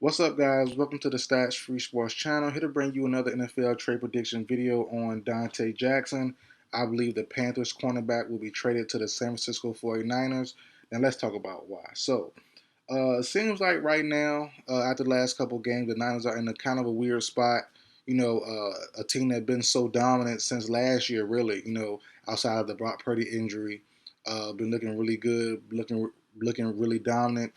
What's up, guys? Welcome to the Stats Free Sports channel. Here to bring you another NFL trade prediction video on Donte Jackson. I believe the Panthers cornerback will be traded to the San Francisco 49ers. Now, let's talk about why. It seems like right now, after the last couple of games, the Niners are in a kind of a weird spot. A team that's been so dominant since last year, really, outside of the Brock Purdy injury, been looking really good, looking really dominant.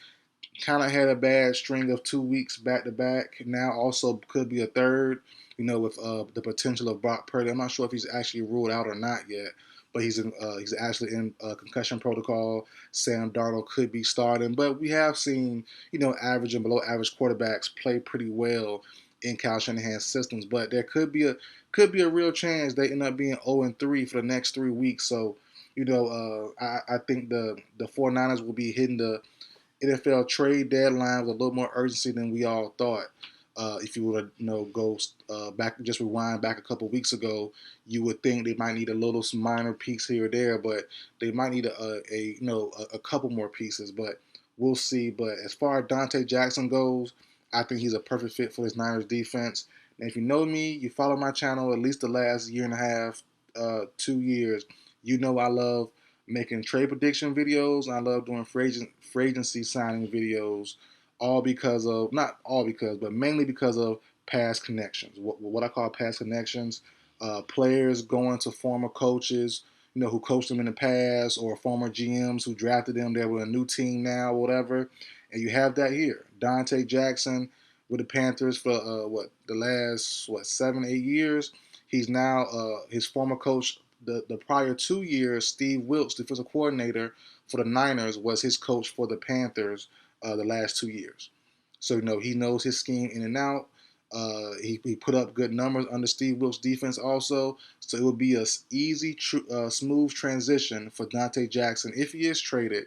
Kind of had a bad string of 2 weeks back to back. Now also could be a third. With the potential of Brock Purdy. I'm not sure if he's actually ruled out or not yet, but he's actually in concussion protocol. Sam Darnold could be starting, but we have seen average and below average quarterbacks play pretty well in Kyle Shanahan's systems. But there could be a real chance they end up being 0-3 for the next 3 weeks. So I think the 49ers will be hitting the NFL trade deadline with a little more urgency than we all thought. If you were to go back, just rewind back a couple weeks ago, you would think they might need a little some minor peaks here or there, but they might need a couple more pieces. But we'll see. But as far as Donte Jackson goes, I think he's a perfect fit for this Niners defense. And if you know me, you follow my channel at least the last year and a half, 2 years, you know I love making trade prediction videos. I love doing free agency signing videos, all because of, not all because, but mainly because of past connections. What I call past connections, players going to former coaches, who coached them in the past, or former GMs who drafted them. They're with a new team now, whatever. And you have that here. Donte Jackson with the Panthers for the last 7-8 years. He's now his former coach the prior 2 years. Steve Wilks, defensive coordinator for the Niners, was his coach for the Panthers the last 2 years. So he knows his scheme in and out. He put up good numbers under Steve Wilks' defense also. So it would be a easy, smooth transition for Donte Jackson if he is traded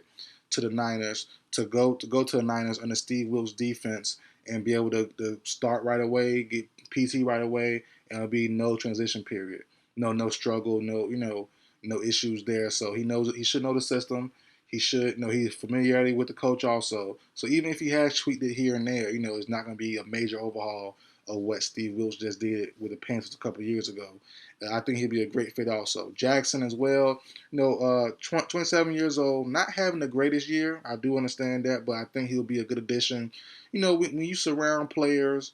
to the Niners to go to the Niners under Steve Wilks' defense and be able to start right away, get PT right away, and it'll be no transition period. No struggle, no issues there. So he should know the system. He should know his familiarity with the coach also. So even if he has tweaked it here and there, it's not going to be a major overhaul of what Steve Wilks just did with the Panthers a couple of years ago. I think he'd be a great fit also. Jackson as well, 27 years old, not having the greatest year. I do understand that, but I think he'll be a good addition. When you surround players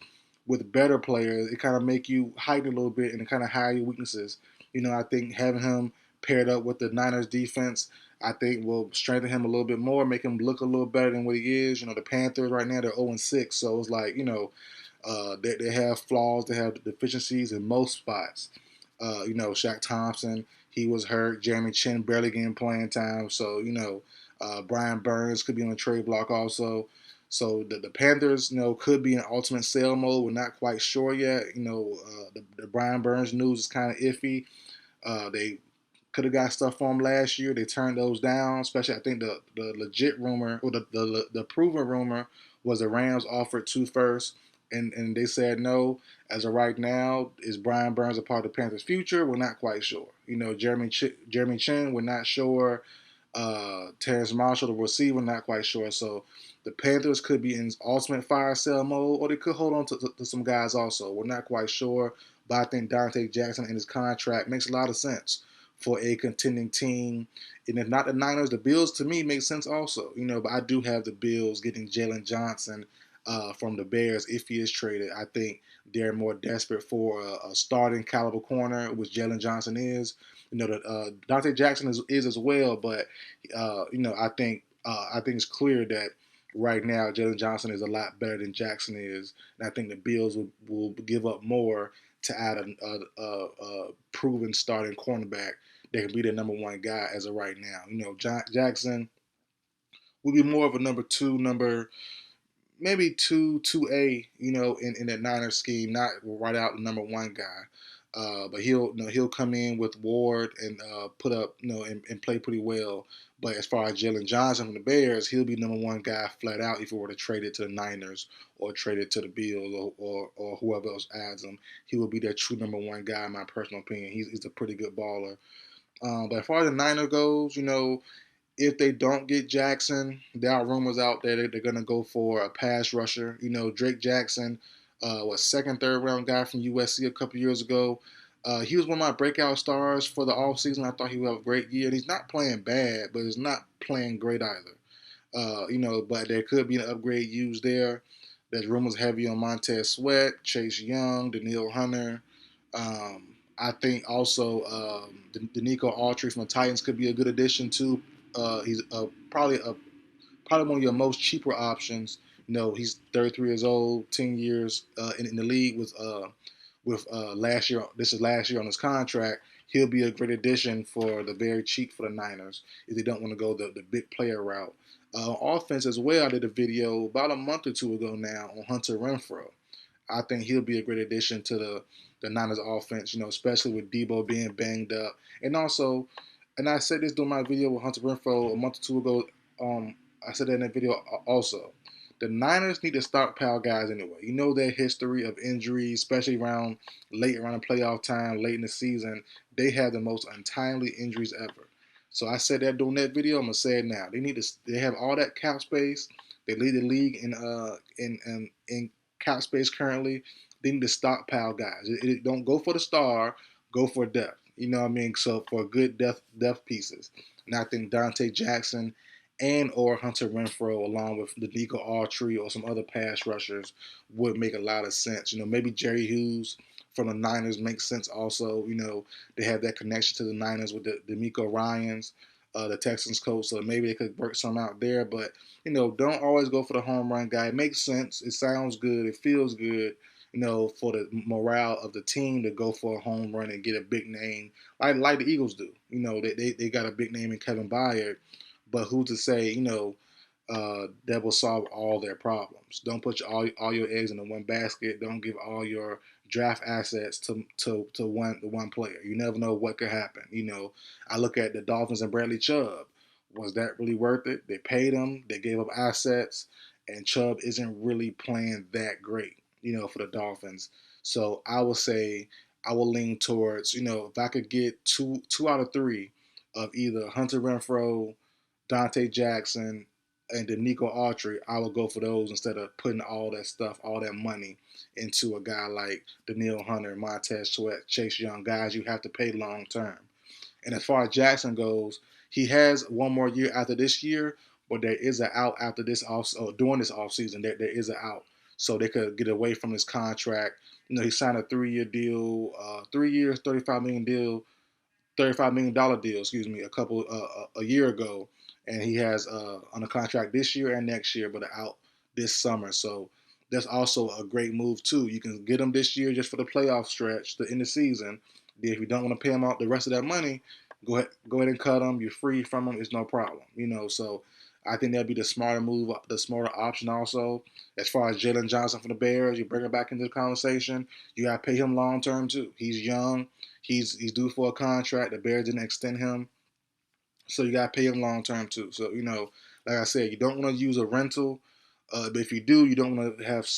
with better players, it kind of make you heighten a little bit and kind of hide your weaknesses. I think having him paired up with the Niners defense, I think will strengthen him a little bit more, make him look a little better than what he is. The Panthers right now, they're 0-6, so it's like, they have flaws, they have deficiencies in most spots. Shaq Thompson, he was hurt. Jeremy Chin barely getting playing time. So, Brian Burns could be on the trade block also. So the Panthers, could be in ultimate sale mode. We're not quite sure yet. The Brian Burns news is kind of iffy. They could have got stuff for him last year. They turned those down. Especially, I think the legit rumor or the proven rumor was the Rams offered 2 firsts, and they said no. As of right now, is Brian Burns a part of the Panthers' future? We're not quite sure. Jeremy Chin, we're not sure. Terrace Marshall, the receiver, not quite sure. So the Panthers could be in ultimate fire sale mode, or they could hold on to some guys also. We're not quite sure, but I think Donte Jackson and his contract makes a lot of sense for a contending team. And if not the Niners, the Bills to me make sense also. But I do have the Bills getting Jalen Johnson from the Bears if he is traded. I think they're more desperate for a starting caliber corner, which Jalen Johnson is. Donte Jackson is as well, but I think it's clear that right now Jalen Johnson is a lot better than Jackson is, and I think the Bills will give up more to add a proven starting cornerback that can be the number one guy as of right now. Jackson will be more of a number two, maybe two A, in that Niners scheme, not right out the number one guy. But he'll come in with Ward and put up and play pretty well. But as far as Jalen Johnson from the Bears, he'll be number one guy flat out if he were to trade it to the Niners or trade it to the Bills or whoever else adds him. He will be their true number one guy in my personal opinion. He's a pretty good baller. But as far as the Niner goes, if they don't get Jackson, there are rumors out there that they're going to go for a pass rusher. Drake Jackson, was second, third round guy from USC a couple years ago. He was one of my breakout stars for the offseason. I thought he would have a great year. And he's not playing bad, but he's not playing great either. But there could be an upgrade used there. There's rumors heavy on Montez Sweat, Chase Young, Daniil Hunter. I think also Danico Autry from the Titans could be a good addition too. He's probably one of your most cheaper options. He's 33 years old, 10 years in the league with last year. This is last year on his contract. He'll be a great addition for the very cheap for the Niners if they don't want to go the big player route. Offense as well. I did a video about a month or two ago now on Hunter Renfrow. I think he'll be a great addition to the Niners offense, especially with Debo being banged up. And also, and I said this during my video with Hunter Renfrow a month or two ago. I said that in that video also. The Niners need to stockpile guys anyway. You know their history of injuries, especially around the playoff time, late in the season. They have the most untimely injuries ever. So I said that during that video. I'm gonna say it now. They have all that cap space. They lead the league in cap space currently. They need to stockpile guys. Don't go for the star, go for depth. You know what I mean? So for good depth pieces. And I think Donte Jackson and or Hunter Renfrow along with the Nico Autry or some other pass rushers would make a lot of sense. Maybe Jerry Hughes from the Niners makes sense also. They have that connection to the Niners with the D'Amico Ryans, the Texans coach, so maybe they could work some out there. But, don't always go for the home run guy. It makes sense. It sounds good. It feels good, for the morale of the team to go for a home run and get a big name like the Eagles do. They got a big name in Kevin Byard, but who's to say, that will solve all their problems. Don't put all your eggs in the one basket. Don't give all your draft assets to one player. You never know what could happen. I look at the Dolphins and Bradley Chubb. Was that really worth it? They paid him. They gave up assets, and Chubb isn't really playing that great. For the Dolphins. So I would say I will lean towards, if I could get two out of three of either Hunter Renfrow, Donte Jackson, and then Nico Autry, I would go for those instead of putting all that stuff, all that money into a guy like Daniil Hunter, Montez Sweat, Chase Young, guys you have to pay long term. And as far as Jackson goes, he has one more year after this year, but there is an out after this off or during this offseason. There is an out, so they could get away from his contract. He signed a 3-year deal, 3 years, $35 million deal, excuse me, a year ago, and he has on a contract this year and next year, but out this summer. So that's also a great move too. You can get him this year just for the playoff stretch, the end of the season. Then if you don't want to pay him out the rest of that money, go ahead and cut him. You're free from him. It's no problem. So I think that'd be the smarter move, the smarter option also. As far as Jalen Johnson from the Bears, you bring him back into the conversation. You got to pay him long term too. He's young. He's due for a contract. The Bears didn't extend him, so you got to pay him long term too. So like I said, you don't want to use a rental, but if you do, you don't want to have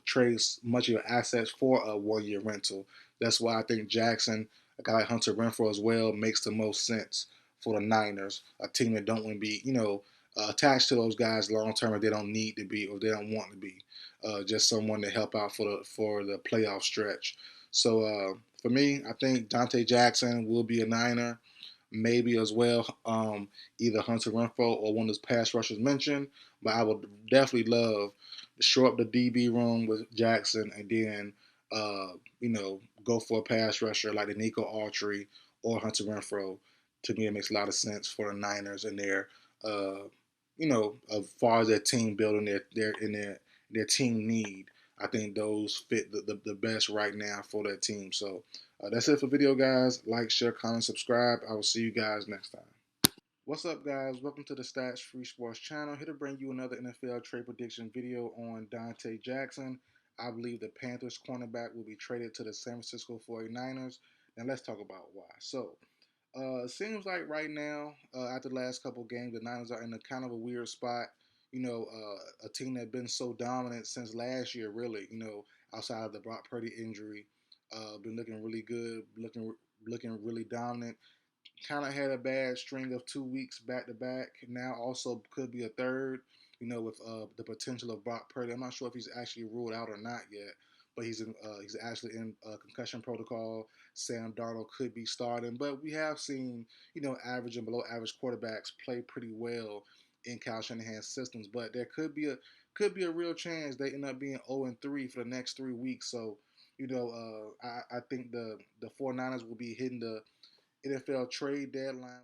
trade much of your assets for a 1-year rental. That's why I think Jackson, a guy like Hunter Renfrow as well, makes the most sense for the Niners, a team that don't want to be attached to those guys long term if they don't need to be or they don't want to be. Just someone to help out for the playoff stretch. So for me, I think Donte Jackson will be a Niner, maybe as well, either Hunter Renfrow or one of those pass rushers mentioned. But I would definitely love to shore up the DB room with Jackson and then, go for a pass rusher like the Nico Autry or Hunter Renfrow. To me, it makes a lot of sense for the Niners and their, as far as their team building, their team need. I think those fit the best right now for that team. So that's it for video, guys. Like, share, comment, subscribe. I will see you guys next time. What's up, guys? Welcome to the Stats Free Sports channel. Here to bring you another NFL trade prediction video on Donte Jackson. I believe the Panthers cornerback will be traded to the San Francisco 49ers. Now let's talk about why. So, it seems like right now, after the last couple games, the Niners are in a kind of a weird spot. A team that's been so dominant since last year, really. Outside of the Brock Purdy injury, been looking really good, looking really dominant. kind of had a bad string of 2 weeks back to back. Now also could be a third. With the potential of Brock Purdy. I'm not sure if he's actually ruled out or not yet, but he's actually in concussion protocol. Sam Darnold could be starting, but we have seen average and below average quarterbacks play pretty well in Kyle Shanahan's systems. But there could be a real chance they end up being 0-3 for the next 3 weeks. So I think the 49ers will be hitting the NFL trade deadline.